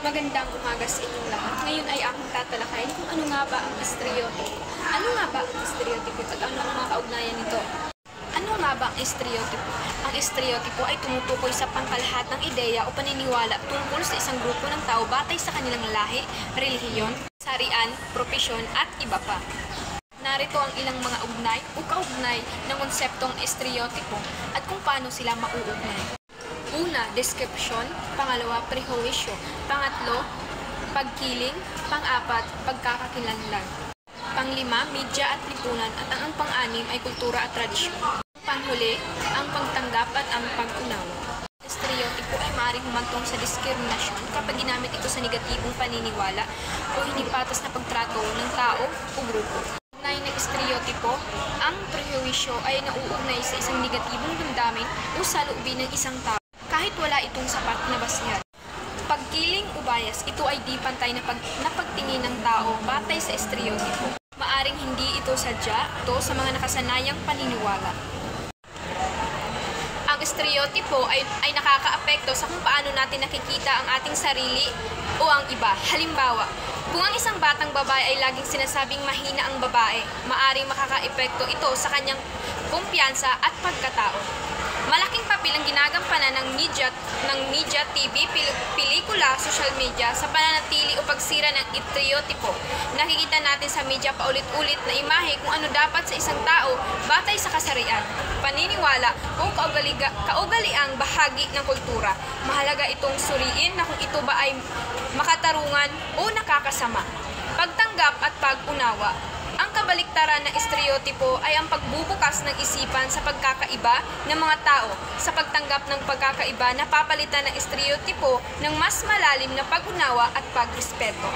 Magandang umaga sa inyong lahat. Ngayon ay aking tatalakayin kung ano nga ba ang stereotype. Ano nga ba ang stereotype at ano ang mga kaugnayan nito? Ano nga ba ang stereotype? Ang stereotype ay tumutukoy sa pangkalahatang ideya o paniniwala tungkol sa isang grupo ng tao batay sa kanilang lahi, relihiyon, sarian, propesyon at iba pa. Narito ang ilang mga ugnay o kaugnay ng konseptong stereotypo at kung paano sila mauugnay. Una, description. Pangalawa, prejuisyo. Pangatlo, pagkiling. Pang-apat, pagkakakilanlan. Panglima, media at lipunan. At ang pang-anim ay kultura at tradisyon. Panghuli, ang pagtanggap at ang pag-unawa. Stereotypo ay maaaring humantong sa diskriminasyon kapag ginamit ito sa negatibong paniniwala o hindi patas na pagtrato ng tao o grupo. Ugnay ng stereotypo, ang prejuisyo ay nauugnay sa isang negatibong damdamin o saloobin ng isang tao kahit wala itong sapat na basihan. Pagkiling o bias, ito ay di pantay na pagtingin ng tao batay sa stereotypo. Maaring hindi ito sadya sa mga nakasanayang paniniwala. Ang stereotypo ay nakakaapekto sa kung paano natin nakikita ang ating sarili o ang iba. Halimbawa, kung ang isang batang babae ay laging sinasabing mahina ang babae, maaring makakaepekto ito sa kanyang kumpiyansa at pagkatao. Malaking papel ang ginagampanan ng media, TV, pelikula, social media sa pananatili o pagsira ng stereotypo. Nakikita natin sa media paulit-ulit na imahe kung ano dapat sa isang tao batay sa kasarian, paniniwala o kaugaliang bahagi ng kultura. Mahalaga itong suriin na kung ito ba ay makatarungan o nakakasama. Pagtanggap at pag-unawa. Ang kabaliktaran ng stereotypo ay ang pagbubukas ng isipan sa pagkakaiba ng mga tao. Sa pagtanggap ng pagkakaiba, napapalitan ng stereotypo ng mas malalim na pag-unawa at pagrespeto.